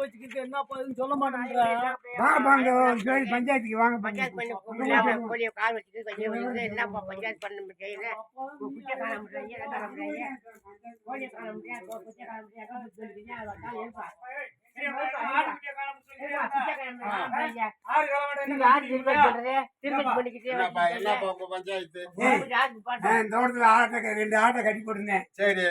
வச்சுக்கிட்டு என்ன பண்ணுன்னு சொல்ல மாட்டேன்றா. வாங்க பஞ்சாயத்துக்கு வாங்க. கோழியை கால் வச்சுட்டு கையை வச்சுட்டு என்னப்பா பஞ்சாயத்து பண்ண முடியல, குட்டியை காண முடியாது, காண முடியாது, கோழியை காண முடியாது, குட்டியை காண முடியாது. தோட்டத்துல ஆட்டை 2 ஆட்டை கட்டி போட்டிருந்தேன். சரி,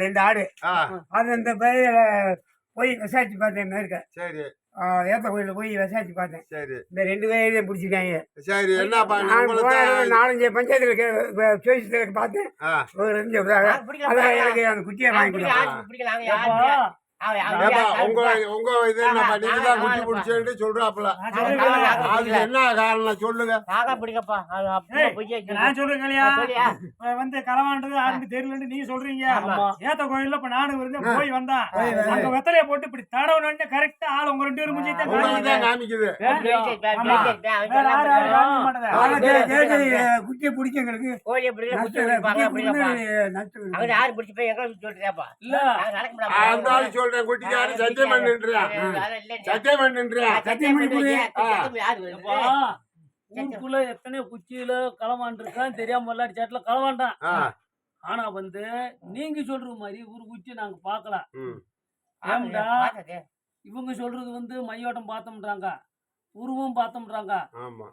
ரெண்டு ஆடு. அது இந்த போய் விசாரிச்சு பார்த்தேன். இருக்க சரி, ஏத்த கோயில போய் விசாரிச்சு பார்த்தேன். சரி, இந்த 2 பேரையும் பிடிச்சிருக்காங்க. சரி, என்ன 4-5 பஞ்சாயத்துல பார்த்தேன். எனக்கு அந்த குட்டியை வாங்கி கொடுக்கலாம். உங்க இது நீங்கதான் குட்டி பிடிச்சேன்னு சொல்றாப்புல. அது என்ன காரணம் சொல்லுங்க. நான் சொல்றேன் இல்லையா, வந்து களவான்றது யாருக்கு தெரியலன்னு நீங்க சொல்றீங்க. ஏத்த கோயில்ல இப்ப நானும் இருந்தேன், போய் வந்தான். அங்க வெத்தலைய போட்டு இப்படி தடவுன்னு கரெக்டா ஆள் உங்க 2 பேரும் முடிஞ்சுதான் காமிக்குது. குட்டியை பிடிக்க எங்களுக்கு சொல்றேன். குட்டிக்காரு சத்தியம் ஊருக்குள்ள எத்தனையோ குச்சியில களவான் இருக்கான்னு தெரியாம விளையாடி சாட்டுல களவாண்டான். ஆனா வந்து நீங்க சொல்ற மாதிரி ஒரு குச்சி நாங்க பாக்கல. ஏம்டா இவங்க சொல்றது வந்து மையோட்டம் பார்த்தோம்ன்றாங்க, உருவம் பார்த்தோம்ன்றாங்க,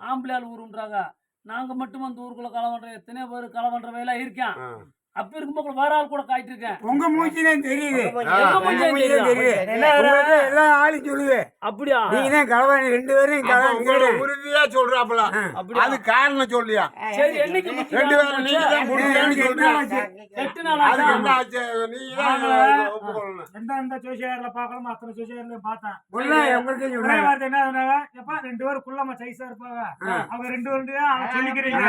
ஆம்பளையால் உருவம்ன்றாங்க. நாங்க மட்டும் அந்த ஊருக்குள்ள களவாண்ற எத்தனையோ பேர் களவாண்ற வேலை இருக்கேன். அப்ப இருக்கும்போது வேற ஆள் கூட காய்ட்டு இருக்கேன். உங்க மூச்சிதான் தெரியுது, எல்லாம் ஆளு சொல்லுது. அப்படியா? நீங்க தான் களவாணி 2 பேரும் உறுதியா சொல்றாப்ல. அது காரணம் சொல்லியா? சரி, என்னைக்கு 2 பேரும் நீங்க தான் முடிஞ்சேன்னு சொல்றீங்க. 8 நாள் ஆச்சு. என்ன ஆச்சு? நீங்க தான் எந்த ஜோசியாரில பாக்கணும், அத்தனை ஜோசியாரில பார்த்தேன். உங்களுக்கு என்ன 2 பேரும் குள்ளமா சைஸா இருப்பாங்க. அவங்க 2 பேரும் சொல்லிக்கிறீங்க.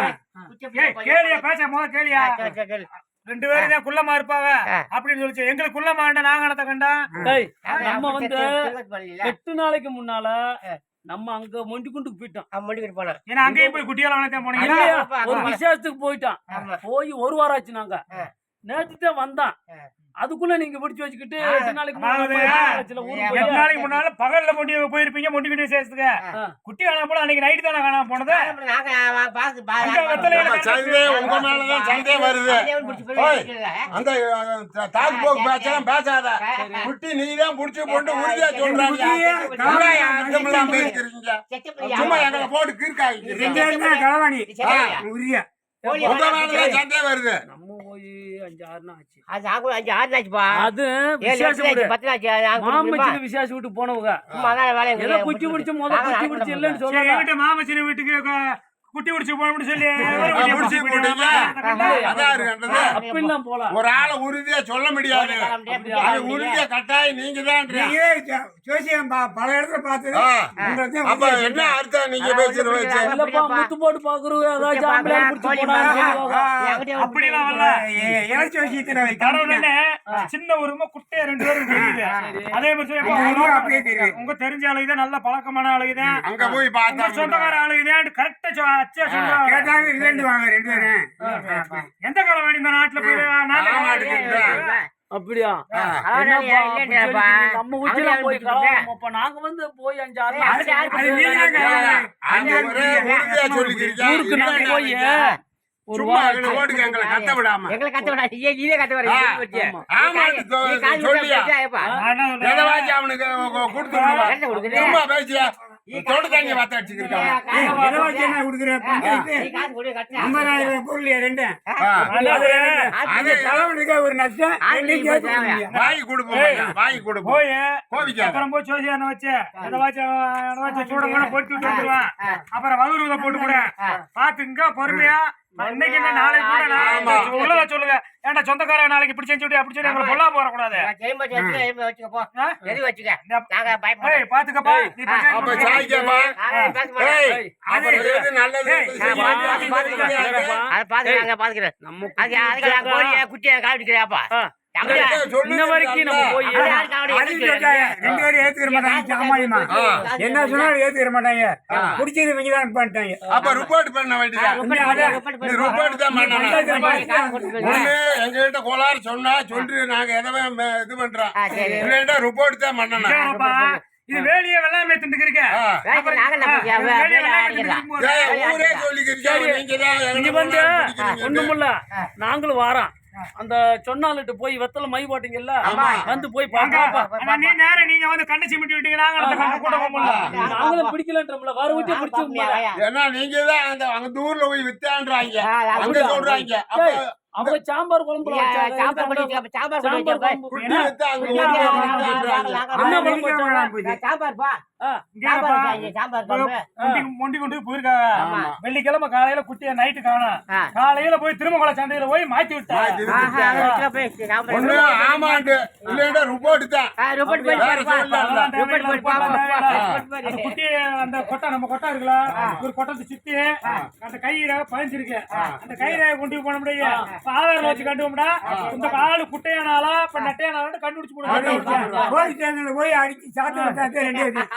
கேளியா பேச போத கேளியா, 2 பேரும் தான் குள்ளமா இருப்பாங்க அப்படின்னு சொல்லிச்சு. எங்களுக்கு குள்ளமா நாங்க என்னத்த கண்டா. நம்ம வந்து 8 நாளைக்கு முன்னால நம்ம அங்க மொண்டிக்குண்டுக்கு போயிட்டோம். ஏன்னா அங்கேயும் போய் குட்டியால வளர்த்தேன் போனீங்க. ஒரு விசேஷத்துக்கு போயிட்டான். போய் 1 வாரம் ஆச்சு. நாங்க நேற்று தான் வந்தான். அதுக்குள்ள நீங்க பிடிச்சு வச்சுக்கிட்டு 8 நாளைக்கு முன்னால பகல்ல மொண்டி போயிருப்பீங்க. மொண்டிக்குண்டி விசேஷத்துக்கு குட்டி காணாம போல அன்னைக்கு நைட்டு தானே காணாம போனது. உங்க மேலதான் சந்தே வருது. அந்த தாக்கு போக்கு பேச்செல்லாம் பேசாத. குட்டி நீதான் புடிச்சு போட்டு உறுதியா சொல்றாங்க. சும்மா எங்களை போட்டு கீர்க்காங்க களவாணி உறுதியா சந்தே வருது. நம்ம போய் 5-6 நாள் ஆச்சு. அது மாமச்சின் விசேஷம் வீட்டுக்கு போனவங்க குச்சி பிடிச்சு குச்சி பிடிச்சு இல்லன்னு சொல்ல மாமச்சின் வீட்டுக்கு குட்டி பிடிச்சு போன சொல்லி ஒரு ஆளை உறுதியா சொல்ல முடியாது. உறுதியா கட்டாயம் நீங்க தான் பல இடத்துல பார்த்தது. அப்ப என்ன அர்த்தம் நீங்க பேசுறது? முத்து போட்டு பாக்குறோம். சின்ன உரிமை குட்டையா 2 பேரும் தெரியுது. அதே மாதிரி உங்க தெரிஞ்ச ஆளுதான், நல்ல பழக்கமான ஆளுதான், அங்க போய் பார்த்தா சொந்தக்கார ஆளுதான். கரெக்டா எந்த களவாணி இந்த நாட்டுல போய் அப்படியா? நம்ம ஊர்ல போய் நாங்க வந்து போய் 5-6 ஊருக்கு நாங்க போய் ஒரு கத்த விடாம அவனுக்கு கொடுத்து தோட்ட தண்ணி வாத்த அடிச்சுக்கிருக்காங்க. ஒரு நஷ்டம் வாங்கி கொடுப்போம். வாங்கி கொடுப்போம். அப்புறம் வகுருவதை போட்டு கூட பாத்துங்க பொறுமையா. இன்னைக்கு நாளைக்கு சொல்லுங்க. ஏன்டா சொந்தக்கார நாளைக்கு இப்படி செஞ்சு அப்படி சொல்லி எங்களை பொல்லா போற கூடாது. பாத்துக்கப்பா. குட்டியா காப்பிடிக்கிறியாப்பா? இன்ன வரைக்கும் நம்ம போய் அது கேட்டாங்க, 2 பேரும் ஏத்துக்கிற மாட்டாங்க சாமானியமா. என்ன சொன்னாலும் ஏத்துக்கிற மாட்டாங்க. பிடிச்சது இவங்க தான் பண்ணிட்டாங்க. அப்ப ரிப்போர்ட் பண்ண வேண்டியது ரிப்போர்ட் தான் பண்ணணும். ஒண்ணு எங்ககிட்ட கோளாறு சொன்னா சொல்லு, நாங்க எதவே இது பண்றோம். இல்லைன்னா ரிப்போர்ட் தான் பண்ணணும். இது வேலையே வெள்ளாமை திண்டுக்கு இருக்க ஊரே சொல்லிக்கிறீங்க, நீங்க தான் இங்க வந்து ஒண்ணுமில்ல, நாங்களும் வாரோம். அந்த சொன்னாலிட்டு போய் வெத்தல மை போட்டீங்கல்ல, வந்து போய் பாப்பா. நீ நேரம் நீங்க வந்து கண்ணை சிமிட்டி விட்டீங்கன்னா கூட நாங்களும் பிடிக்கலன்றோம்ல, வர ஊட்டி பிடிச்சோம்ல. ஏன்னா நீங்க தான் அந்த ஊர்ல போய் வித்தான்றாங்க, அங்க சொல்றாங்க. அப்ப அவங்க சாம்பார் குழம்புல குட்டி வித்தா அங்க மொண்டி கொண்டு போயிருக்காங்க. வெள்ளிக்கிழமை காலையில குட்டிய நைட்டு காணும், காலையில போய் திருமங்கல சந்தையில போய் மாத்தி விட்டாங்க. ஒண்ணு ஆமாண்டு இல்லைன்னா ரிப்போர்ட் தான். குட்டி அந்த கொட்டை நம்ம கொட்டை இருக்குல்ல, ஒரு கொட்டத்தை சுத்தி அந்த கயிறை பதிஞ்சிருக்கு. அந்த கயிறை கொண்டு போன முடியும் ஆதாரம் வச்சு கண்டுபிடா இந்த ஆளு குட்டையானாலா இப்ப நட்டையானாலும் கண்டுபிடிச்சு போடுவாங்க. போலீஸ் ஸ்டேஷன்ல போய் அடிச்சு சாத்து விட்டாங்க 2 பேரும்.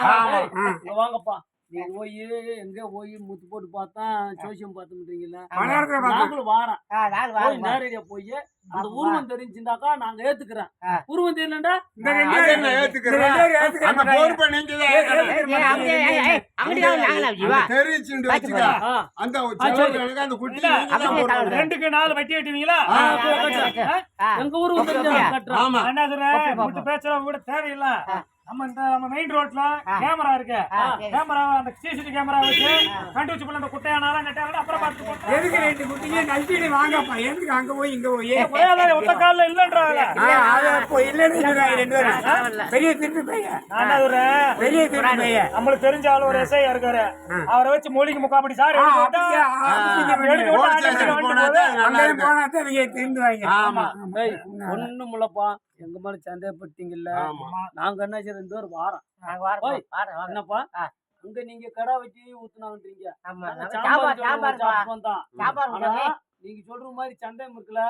வாங்கப்பா, நீ போய் எங்க போய் முத்து போட்டு பார்த்தா ஜோசியம் பார்த்துட்டீங்களா? மலையாளத்துல நாங்களும் வாரோம், நேரடியா போய் அந்த உருவம் தெரிஞ்சுட்டாக்கா நாங்க ஏத்துக்கிறேன். உருவம் தெரியலண்டா ஏத்துக்கிறேன். அந்த பொறுப்பை நீங்க தெரிவிச்சுட்டு வச்சுக்க. அந்த அந்த குட்டி 2க்கு 4 வட்டி வெட்டுவீங்களா? எங்க உருவம் தெரிஞ்சா என்ன சொல்ற பேச்சுறவங்க கூட தேவையில்லை. நம்ம மெயின் ரோட்ல கேமரா இருக்கு, கேமரா அந்த சிசிடிவி கேமரா வச்சு கண்டுபிடிச்சு போல அந்த குட்டையானாலும் நெட்டானாலும் அப்புறம் பார்த்து எதுக்கு 2 குட்டிங்க நல்கிட்டு வாங்கப்பா, எதுக்கு அங்க போய் இங்க போய் ஒத்த காலில் இல்லைன்றாங்க. இல்லன்னு சொல்றாங்க 2 பேரும். பெரிய திருட்டு பையன், பெரிய திருட்டு பையன். நம்மளுக்கு தெரிஞ்ச ஆளு ஒரு எஸ்ஐ இருக்காரு, அவரை வச்சு மொழிக்கு முக்காப்படி சார் ஒண்ணும் இல்லப்பா. எங்க மேல சந்தேகப்பட்டீங்கல்ல, நாங்க என்ன 2 பேரும் வாரோம். என்னப்பா அங்க நீங்க கடை வச்சு ஊத்துனான்றீங்க, நீங்க சொல்ற மாதிரி சந்தேகம் இருக்குல்ல,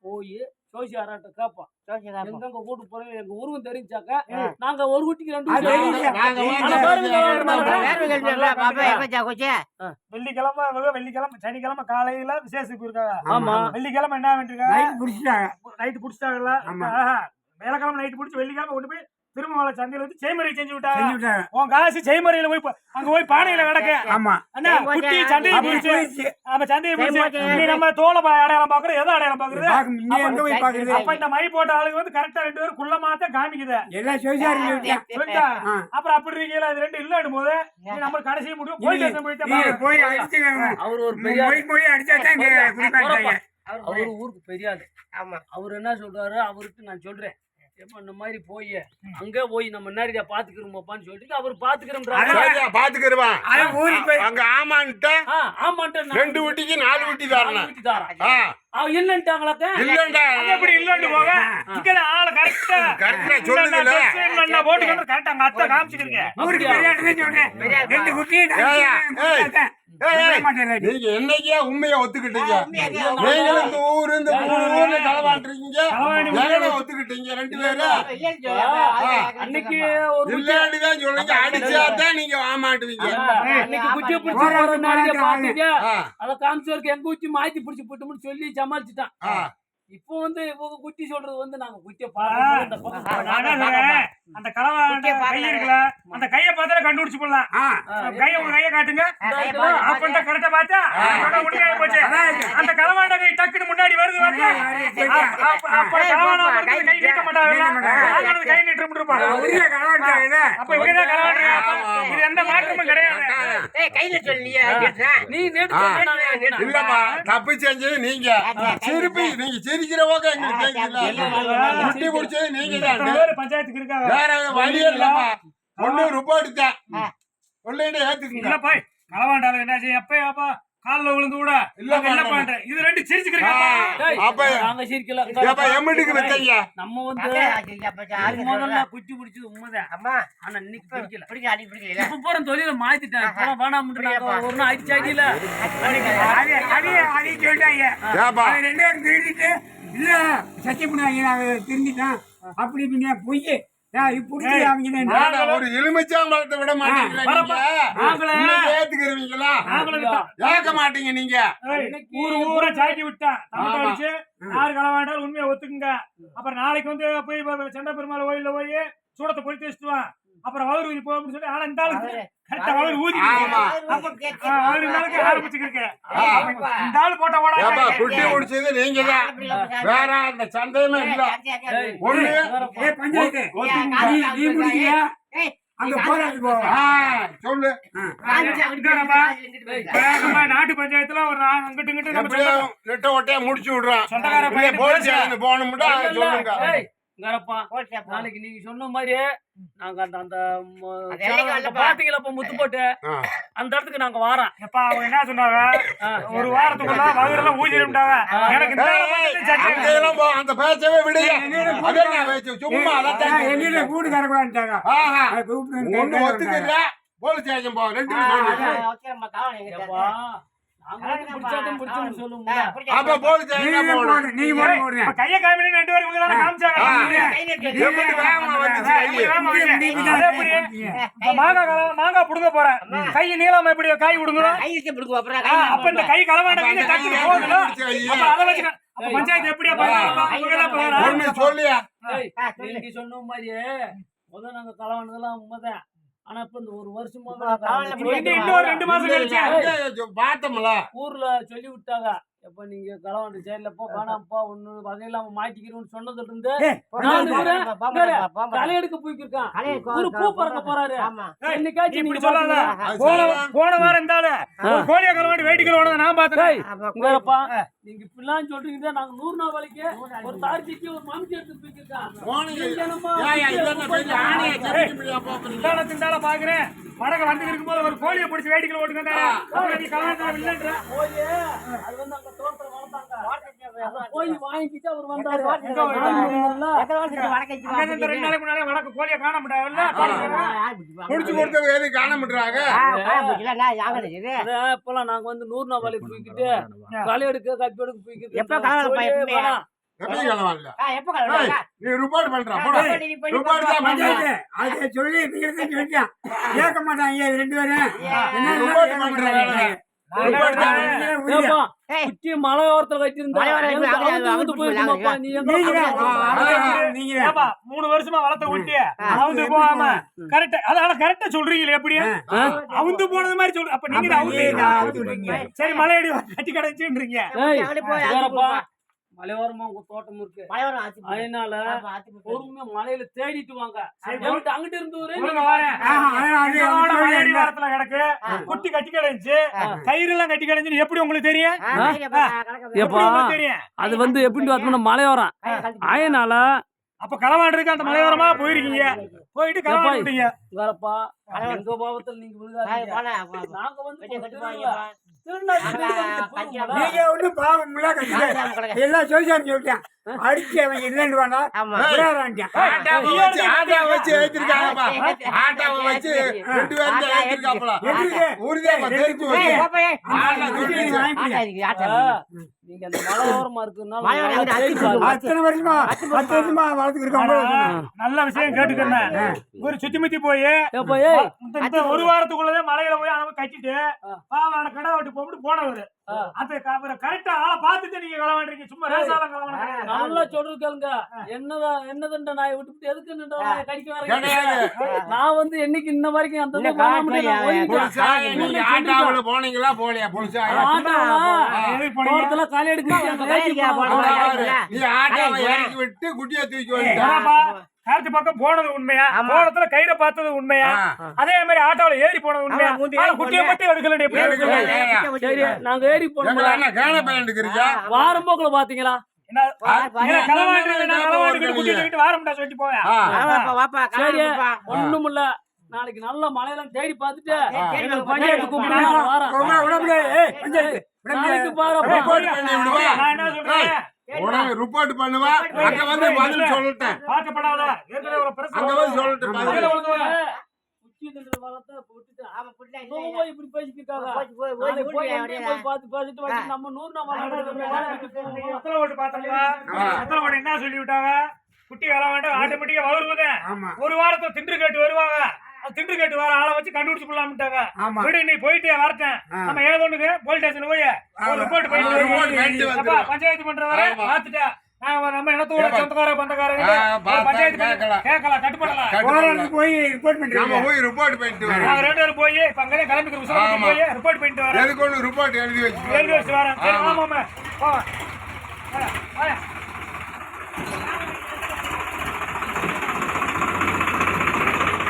போய் ஜோசியாராட்ட கேப்போம். எங்க கூட்டு போறோம், எங்க உருவம் தெரிஞ்சாக்க நாங்க ஒரு குட்டிக்கு 2 வெள்ளிக்கிழமை சனிக்கிழமை காலையில விசேஷத்துக்கு இருக்காங்க. வெள்ளிக்கிழமை என்ன வேண்டியிருக்காங்க, நைட்டு புடிச்சிட்டாங்கல்ல, வேலைக்கிழமை நைட்டு புடிச்சு வெள்ளிக்கிழமை கொண்டு போய் திருமங்கல சந்தையில வந்து செய்மறை செஞ்சு விட்டாங்க. உன் காசு செய்மறையில போய் அங்க போய் பானையில கிடக்கு. குட்டி சந்தையை பிடிச்சு நம்ம சந்தையை பிடிச்சு நீ நம்ம தோலை அடையாளம் பாக்குறது, எதை அடையாளம் பாக்குறது? அப்ப இந்த மை போட்ட ஆளுங்க வந்து கரெக்டா 2 பேரும் குள்ளமாத்த காமிக்குது. அப்புறம் அப்படி இருக்கீங்களா, இது 2 இல்லன்னு போது நம்ம கடைசி முடியும் போய் அவர் ஒரு பெரிய அடிச்சாதான் அவரு ஊருக்கு பெரியாது. அவரு என்ன சொல்றாரு, அவருக்கு நான் சொல்றேன் இந்த மாதிரி போய் அங்க போய் நம்ம நேரடியா பாத்துக்கிறோமாப்பான்னு சொல்லிட்டு அவர் பாத்துக்கிறோம். அங்க ஆமான்ட்டா 2 குட்டிக்கு 4 குட்டி தரணும். இல்லன்ட்டாங்களாக்க இல்லண்டா எப்படி இல்லன்னு போக இங்க ஆளு கரெக்ட்டா சொல்லுங்க பண்ண போட்டு வந்து கரெக்ட்டா அங்க அத்தை காமிச்சிருக்கீங்க. ஊருக்கு பெரியாடுன்னு சொன்னேன் 2 குட்டி நீங்க என்னைக்கே உண்மையை ஒத்துக்கிட்டீங்க. நீங்களும் இந்த ஊரு இந்த ஊர்ல களவாண்டுறீங்க, ஒத்துக்கிட்டீங்க 2 பேரும். அன்னைக்கு இல்லன்னு தான் சொல்றீங்க, அடிச்சாதான் நீங்க வாமாட்டுவீங்க. அன்னைக்கு குச்சி பிடிச்சி பாத்தீங்க, அத காமிச்சவருக்கு எங்க குச்சி மாத்தி பிடிச்சி போட்டோம்னு சொல்லி சமாளிச்சுட்டான். இப்போ வந்து இவங்க குட்டி சொல்றது வந்து நாங்க குட்டிய அந்த களவாண்ட கை இருக்குல, அந்த கைய பார்த்தாலே கண்டுபிடிச்சு போடலாம். உங்க கைய காட்டுங்க, அப்ப கரெக்டா பார்த்தா முடியாது போச்சு. அந்த களவாண்ட கை டக்குன்னு முன்னாடி வருது வந்து அப்ப களவாண்ட கை நீட்ட மாட்டாங்க, கை நீட்டு இருப்பாங்க. அப்ப இவங்கதான் களவாண்ட, இது எந்த மாற்றமும் கிடையாது. நீ இல்லம்மா தப்பு செஞ்சது நீங்க, சிரிப்பி நீங்க சிரிக்கிறவங்க எங்களுக்கு தெரியல, குட்டி பிடிச்சது நீங்க தான். பஞ்சாயத்துக்கு இருக்காங்க, வேற வழி இல்லம்மா. ஒண்ணு ரிப்போர்ட் தான் சொல்லிட்டு ஏத்துக்கீங்க. களவாண்டாலும் என்ன செய்ய, அப்ப கால்ல விழுந்து கூட இல்லப்பா, இல்ல பண்றேன் இது ரெண்டு சிரிச்சுக்கிறீங்க டேய், அப்ப நாங்க சிரிக்கல ஏப்பா எம்மிட்டுக்கு வச்சீங்க நம்ம வந்து முதல்ல குச்சி பிடிச்சது உண்மைதான் அம்மா ஆனா இன்னைக்கு பிடிக்கல பிடிக்கல அடி பிடிக்கல இப்ப போற தொழில மாத்திட்டேன் இப்ப வேணாம் ஒரு நாள் அடிச்சு அடியில அதையும் சொல்லிட்டாங்க ஏப்பா அவன் 2 பேரும் திருடிட்டு இல்ல சத்தியம் பண்ணுவாங்க நான் திருந்திட்டான் அப்படி இப்படின்னா பொய் பிடிச்சி அவங்க ஏடா, ஒரு எலுமிச்சாம்பழத்தை விட மாட்டீங்களா நாங்களே- நீங்க? இன்னைக்கு ஏத்துக்கிறவீங்களா ஏற்க மாட்டீங்க நீங்க ஊரை சாக்கி விட்டான் தமிழ் அடிச்சு யாரு களவாண்டாலும் உண்மையை ஒத்துக்குங்க அப்புறம் நாளைக்கு வந்து போய் செண்ட பெருமாள் கோயில்ல போய் சூடத்தை பொறுத்து வச்சுட்டுவான் அப்புறம் அவர் ஊதி போகணும்னு சொல்லி ஆனா இந்த ஆளு கரெக்டா அவர் ஊதி ஆமா. அவரு நாளைக்கு ஆரம்பிச்சுக்கிருக்கு இந்த ஆளு போட்ட ஏப்பா ஓட குட்டி முடிச்சது நீங்க தான் வேற அந்த சந்தேகமே இல்ல ஒண்ணு பஞ்சாயத்து நீ பிடிக்கிறியா அங்க போராடி போவோம் சொல்லு நாட்டு பஞ்சாயத்துல ஒரு அங்கிட்டு இங்கிட்டு நம்ம எப்படியும் நெட்ட ஒட்டையா முடிச்சு விடுறான் சொந்தக்கார பையன் போலீஸ் போகணும்டா சொல்லுங்க இங்கரப்பா நாளைக்கு நீங்க சொன்ன மாதிரி நாங்க அந்த அந்த எல்லைக்கு வரலப்பா. பாத்தீங்களா முத்து போட்டு அந்த இடத்துக்கு நாங்க வாரோம் எப்பா அவங்க என்ன சொன்னாங்க ஒரு வாரத்துக்குள்ள வகுரெல்லாம் ஊதிட்டாங்க எனக்கு இந்த ஆளை பார்த்துட்டு சட்டை அங்கெல்லாம் போ, அந்த பேச்சவே விடுங்க அதே நான் வச்சு சும்மா அதான் என்னில கூடு தரக்கூடாதுட்டாங்க ஆஹா ஒண்ணு ஒத்துக்கிறா போலீஸ் ஸ்டேஷன் போ 2 ஏப்பா, நாங்க வந்து பிடிச்சாதான் பிடிச்சோம்னு சொல்லுங்க அப்ப போலீஸ் ஸ்டேஷன் போகணும் நீங்க போடுங்க இப்ப கையை காமினு 2 பேரும் இவங்க தானே காமிச்சாங்க எப்படி வேகமா வந்துச்சு எப்படி கையை? வேகமா வந்துச்சு? அதே எப்படி? இப்ப மாங்காய் புடுங்க போறேன் கை நீளமா எப்படி காய் விடுங்க அப்ப இந்த கை களவாண்ட கையில தட்டிட்டு போகுதுல அப்ப அதை வச்சு அப்ப பஞ்சாயத்து எப்படியா பாருங்க ஒண்ணு சொல்லியா ஏய், நீங்க சொன்ன மாதிரியே முதல்ல நாங்க கலவானதெல்லாம் உண்மைதான் ஆனா இப்ப இந்த ஒரு வருஷமா இன்னும் ஒரு 2 மாசம் கழிச்சு பார்த்தோம்ல ஊர்ல சொல்லி விட்டாங்க எப்ப நீங்க களவாண்டு செயல்லப்போ வேணாம்ப்பா ஒண்ணு வகையில்லாம மாட்டிக்கிறோம்னு சொன்னதுல இருந்து களை எடுக்க போய்க்கிருக்கான் ஒரு பூ பறக்க போறாரு என்னைக்காச்சும் இப்படி நீங்க சொல்லாத பாத்தீங்களா? போன வாரம் இருந்தாலும் கோழியா கலவாண்டி வேட்டிக்கல் ஓடுறத நான் பார்த்தேன் இங்கப்பா நீங்க இப்படிலாம் சொல்றீங்க நாங்க 100 நாள் வேலைக்கு ஒரு தார்ச்சிக்கு ஒரு மாமிச்சு எடுத்து போய்க்கிருக்கான் திண்டால பாக்குறேன் வடக்க வந்து இருக்கும்போது ஒரு கோழியை பிடிச்சி வேட்டிக்கல் ஓட்டுங்க நீ கலவாண்டி இல்லைன்ற போய் அது வந்து அங்க தோட்டத்துல வளர்த்தாங்க போய் வாங்கிட்டு அவர் வந்தாரு அங்க இந்த 2 நாளைக்கு முன்னாலே வடக்கு கோழியை காண முடியாதுல்ல முடிச்சு கொடுத்தவங்க எதுவும் காண மாட்டாங்க இப்பெல்லாம் நாங்க வந்து 100 நாள் வேலைக்கு போய்க்கிட்டு களை எடுக்க கப்பி எடுக்க போய்க்கிட்டு எப்ப காலம் எப்படி கலவான்ல நீ ரிப்போர்ட் பண்ற போடா ரிப்போர்ட் தான் பண்ற அதை சொல்லி சொல்லிட்டான் கேட்க மாட்டாங்க 2 பேரும் ரிப்போர்ட் பண்ற வேலை ரிப்போர்ட் தான் ஏப்பா, குச்சி மலை ஓரத்துல கட்டியிருந்தா எனக்கு அவுந்து போயிருக்குமாப்பா, நீ எங்க நீங்க ஏப்பா 3 வருஷமா வளர்த்த ஊட்டிய அவுந்து போகாம கரெக்டா அதால கரெக்டா சொல்றீங்களே எப்படி அவுந்து போனது மாதிரி சொல்லு அப்ப நீங்க அவுந்து சரி மலையடி கட்டி கிடைச்சுன்றீங்க வேறப்பா மலையோரமா உங்க தோட்டம் இருக்கு அதனால பொறுமையா மலையில தேடிட்டு வாங்க என்கிட்ட அங்கிட்டு இருந்து ஒரு சொல்லுங்க வரேன் மலையடி வாரத்துல கிடக்கு குட்டி கட்டி கிடந்துச்சு கயிறு எல்லாம் கட்டி கிடந்துச்சு எப்படி உங்களுக்கு தெரியும் எப்படி உங்களுக்கு தெரியும் அது வந்து எப்படி வரணும்னா மலையோரம் அதனால அப்ப களவாண்டுருக்கு அந்த மலையோரமா போயிருக்கீங்க போயிட்டு களவாண்டுட்டீங்க வேறப்பா எங்க பாவத்தில் நீங்க விழுகாதீங்க நாங்க வந்து நீங்க ஒண்ணு பாவம் எல்லாம் சொல்லிட்டான்னு சொல்லிட்டேன் அடிச்சு அவன் இல்லைன்னு வேணா ஆட்டாவை வச்சு ஏத்திருக்காங்கப்பா ஆட்டாவை வச்சு 2 பேரும் ஏத்திருக்காப்பல ஊருதேப்பா தெரிஞ்சு நீங்க அந்த மலையோரமா இருக்குனால அத்தனை வருஷமா 10 வருஷமா வளர்த்துக்கிருக்கோம் நல்ல விஷயம் கேட்டுக்கிறேன் ஒரு சுத்தி முத்தி போய் இந்த ஒரு வாரத்துக்குள்ளதே மலையில போய் அவன் கட்டிட்டு பாவான கடை விட்டு போட்டு போனவரு அந்த கரெக்டா ஆளை பார்த்துட்டு நீங்க களவாண்டீங்க சும்மா ரேசாலம் களவாண்டீங்க நல்லா சொல்றது கேளுங்க என்னதுன்ற நாயை விட்டுட்டு எதுக்கு நின்ற நாயை கடிக்க வர நான் வந்து என்னைக்கு இன்ன வரைக்கும் அந்த ஆட்டாவுல போனீங்களா போலியா புதுசா தோட்டத்துல களை எடுக்க நீ ஆட்டாவை இறக்கி விட்டு குட்டியை தூக்கி வந்துட்டா கார்த்தி பக்கம் போனது உண்மையா போனதுல கயிறை பார்த்தது உண்மையா அதே மாதிரி ஆட்டோல ஏறி போனது உண்மையா குட்டியை மட்டும் எடுக்கல சரி நாங்க ஏறி போனோம் கேன பையன் இருக்கிறீங்க வாரம் போக்குல பாத்தீங்களா களவாண்டு குட்டியை வாரம்டா சொல்லிட்டு போவேன் சரி ஒண்ணும் இல்ல நாளைக்கு நல்ல மழையெல்லாம் தேடி பார்த்துட்டு தேடி எங்க பார்த்து பஞ்சாயத்து கூப்பிட்டு நான் வரேன். நாளைக்கு பாருப்பா. ரிப்போர்ட் பண்ணி விடுவா நான் என்ன சொல்றேன் உனக்கு ரிப்போர்ட் பண்ணுவா அங்க வந்து பதில் சொல்லிட்டேன் பார்க்கப்படாத ஏற்கனவே ஒரு பிரச்சனை அங்க வந்து சொல்லிட்டு பதில் உச்சி நின்ற வளத்தை விட்டுட்டு ஆமா புள்ள இல்ல இவங்க போய் இப்படி பேசிட்டு இருக்காங்க. போய் போய் நாளைக்கு போய் போய் எங்கேயும் போய் பார்த்து பேசிட்டு வந்து நம்ம 100 நம்ம எத்தனை ஓட்டு பார்த்தோம்ல எத்தனை ஓட்டு என்ன சொல்லி விட்டாங்க குட்டி வேலை வேண்டாம் ஆட்டோமேட்டிக்கா வருவதே ஆமா ஒரு வாரத்தை திண்டு கேட்டு வருவாங்க திண்டு கேட்டு வர ஆளை வச்சு கண்டுபிடிச்சு போடலாம்ட்டாங்க ஆமா விடு நீ போயிட்டே வரட்டேன் நம்ம ஏதோனுக்கு போலீஸ் ஸ்டேஷன் போய் ஒரு ரிப்போர்ட் report பண்ணிட்டு போயிட்டு வந்துருவோம். பஞ்சாயத்து பண்ற வர ஆமா. பார்த்துட்டா நம்ம இனத்தோட ஏப்பா. சொந்தக்கார பந்தக்காரங்க பார்த்தா பஞ்சாயத்து கேட்கலாம். கேட்கலாம் கட்டுப்படலாம் போராட்டத்துக்கு போய் ரிப்போர்ட் நம்ம பண்றீங்க போய் ரிப்போர்ட் பண்ணிட்டு வரோம் நாங்க 2 பேரும் போய் இப்ப அங்கதான் கிளம்பிக்கிற விசாரணை ஆமா. போய் ரிப்போர்ட் பண்ணிட்டு வரேன் எதுக்கு ஒண்ணு ரிப்போர்ட் எழுதி எழுதி வச்சு வச்சு வரேன் சரி ஆமா. ஆமாம் போவேன்